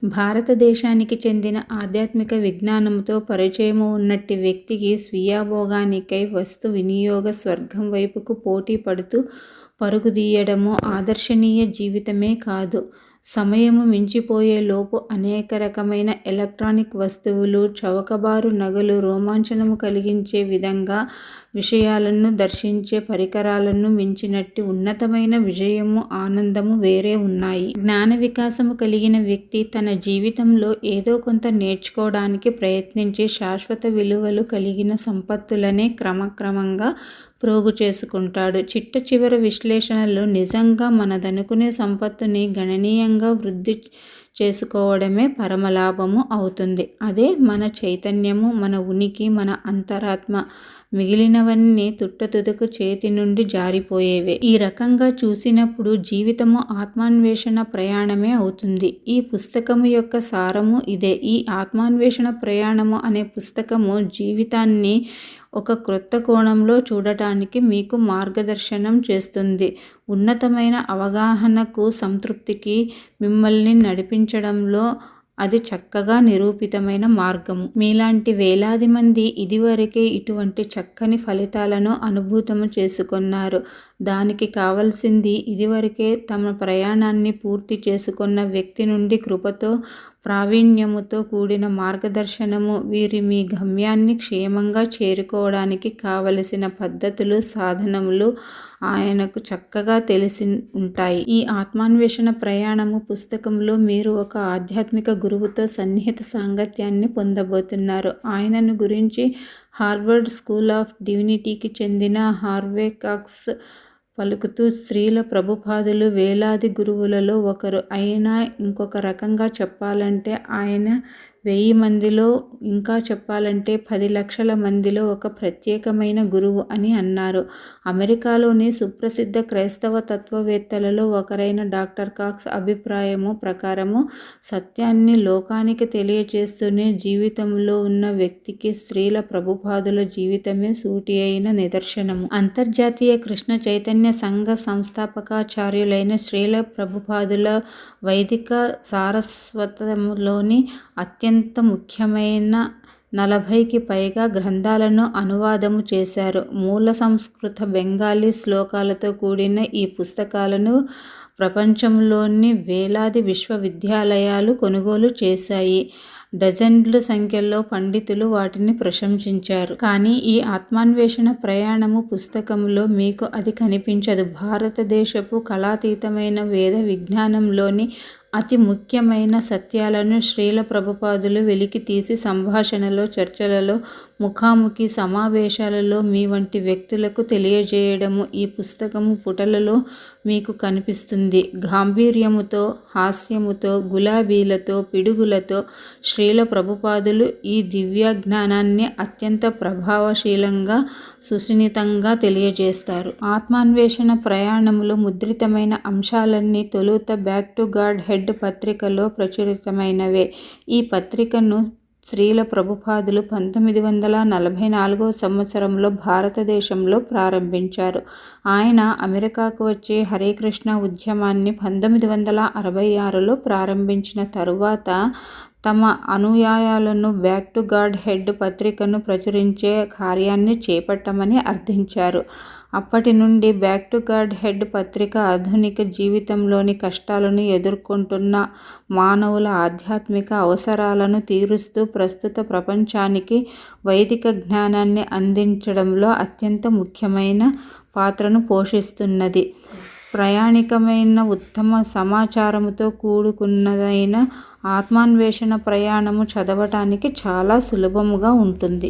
భారతదేశానికి చెందిన ఆధ్యాత్మిక విజ్ఞానంతో పరిచయము ఉన్నట్టి వ్యక్తికి స్వీయభోగానికై వస్తు వినియోగ స్వర్గం వైపుకు పోటీ పడుతూ పరుగుదీయడము ఆదర్శనీయ జీవితమే కాదు. సమయము మించిపోయేలోపు అనేక రకమైన ఎలక్ట్రానిక్ వస్తువులు, చౌకబారు నగలు, రోమాంచనము కలిగించే విధంగా విషయాలను దర్శించే పరికరాలను మించినట్టి ఉన్నతమైన విజయము, ఆనందము వేరే ఉన్నాయి. జ్ఞాన వికాసము కలిగిన వ్యక్తి తన జీవితంలో ఏదో కొంత నేర్చుకోవడానికి ప్రయత్నించి శాశ్వత విలువలు కలిగిన సంపత్తులనే క్రమక్రమంగా ప్రోగు చేసుకుంటాడు. చిట్ట చివరి విశ్లేషణలో నిజంగా మనదనుకునే సంపత్తుని గణనీయంగా వృద్ధి చేసుకోవడమే పరమలాభము అవుతుంది. అదే మన చైతన్యము, మన ఉనికి, మన అంతరాత్మ. మిగిలినవన్నీ తుట్టతుదకు చేతి నుండి జారిపోయేవే. ఈ రకంగా చూసినప్పుడు జీవితము ఆత్మాన్వేషణ ప్రయాణమే అవుతుంది. ఈ పుస్తకము యొక్క సారము ఇదే. ఈ ఆత్మాన్వేషణ ప్రయాణము అనే పుస్తకము జీవితాన్ని ఒక క్రొత్త కోణంలో చూడటానికి మీకు మార్గదర్శనం చేస్తుంది. ఉన్నతమైన అవగాహనకు, సంతృప్తికి మిమ్మల్ని నడిపించడంలో అది చక్కగా నిరూపితమైన మార్గము. మీలాంటి వేలాది మంది ఇదివరకే ఇటువంటి చక్కని ఫలితాలను అనుభూతము చేసుకొన్నారు. దానికి కావలసింది ఇదివరకే తమ ప్రయాణాన్ని పూర్తి చేసుకొన్న వ్యక్తి నుండి కృపతో, ప్రావీణ్యముతో కూడిన మార్గదర్శనము. వీరి మీ గమ్యాన్ని క్షేమంగా చేరుకోవడానికి కావలసిన పద్ధతులు, సాధనములు ఆయనకు చక్కగా తెలిసి ఉంటాయి. ఈ ఆత్మాన్వేషణ ప్రయాణము పుస్తకంలో మీరు ఒక ఆధ్యాత్మిక గురువుతో సన్నిహిత సాంగత్యాన్ని పొందబోతున్నారు. ఆయనను గురించి హార్వర్డ్ స్కూల్ ఆఫ్ డివినిటీకి చెందిన హార్వే కాక్స్ పలుకుతూ, స్త్రీల ప్రభుపాదులు వేలాది గురువులలో ఒకరు. అయినా ఇంకొక రకంగా చెప్పాలంటే ఆయన 1000 మందిలో, ఇంకా చెప్పాలంటే 10 లక్షల మందిలో ఒక ప్రత్యేకమైన గురువు అని అన్నారు. అమెరికాలోని సుప్రసిద్ధ క్రైస్తవ తత్వవేత్తలలో ఒకరైన డాక్టర్ కాక్స్ అభిప్రాయము ప్రకారము సత్యాన్ని లోకానికి తెలియజేస్తూనే జీవితంలో ఉన్న వ్యక్తికి స్త్రీల ప్రభుపాదుల జీవితమే సూటి అయిన నిదర్శనము. అంతర్జాతీయ కృష్ణ చైతన్య సంఘ సంస్థాపకాచార్యులైన శ్రీల ప్రభుపాదుల వైదిక సారస్వతములోని అత్యంత ముఖ్యమైన 40కి పైగా గ్రంథాలను అనువాదము చేశారు. మూల సంస్కృత బెంగాలీ శ్లోకాలతో కూడిన ఈ పుస్తకాలను ప్రపంచంలోని వేలాది విశ్వవిద్యాలయాలు కొనుగోలు చేశాయి. డజన్ల సంఖ్యలో పండితులు వాటిని ప్రశంసించారు. కానీ ఈ ఆత్మాన్వేషణ ప్రయాణము పుస్తకములో మీకు అది కనిపించదు. భారతదేశపు కళాతీతమైన వేద విజ్ఞానంలోని అతి ముఖ్యమైన సత్యాలను శ్రీల ప్రభుపాదులు వెలికి తీసి సంభాషణలో, చర్చలలో, ముఖాముఖి సమావేశాలలో మీ వంటి వ్యక్తులకు తెలియజేయడము ఈ పుస్తకము పుటలలో మీకు కనిపిస్తుంది. గాంభీర్యముతో, హాస్యముతో, గులాబీలతో, పిడుగులతో శ్రీల ప్రభుపాదులు ఈ దివ్యజ్ఞానాన్ని అత్యంత ప్రభావశీలంగా, సునిశితంగా తెలియజేస్తారు. ఆత్మాన్వేషణ ప్రయాణములో ముద్రితమైన అంశాలన్నీ తొలుత బ్యాక్ టు గాడ్ హెడ్ పత్రికలో ప్రచురితమైనవే. ఈ పత్రికను శ్రీల ప్రభుపాదులు 1944 సంవత్సరంలో భారతదేశంలో ప్రారంభించారు. ఆయన అమెరికాకు వచ్చి హరేకృష్ణ ఉద్యమాన్ని 1966లో ప్రారంభించిన తరువాత తమ అనుయాయులను బ్యాక్ టు గాడ్ హెడ్ పత్రికను ప్రచురించే కార్యాన్ని చేపట్టమని అర్థించారు. అప్పటి నుండి బ్యాక్ టు గాడ్ హెడ్ పత్రిక ఆధునిక జీవితంలోని కష్టాలను ఎదుర్కొంటున్న మానవుల ఆధ్యాత్మిక అవసరాలను తీరుస్తూ ప్రస్తుత ప్రపంచానికి వైదిక జ్ఞానాన్ని అందించడంలో అత్యంత ముఖ్యమైన పాత్రను పోషిస్తున్నది. ప్రయాణికమైన ఉత్తమ సమాచారముతో కూడుకున్నదైన ఆత్మాన్వేషణ ప్రయాణము చదవటానికి చాలా సులభముగా ఉంటుంది.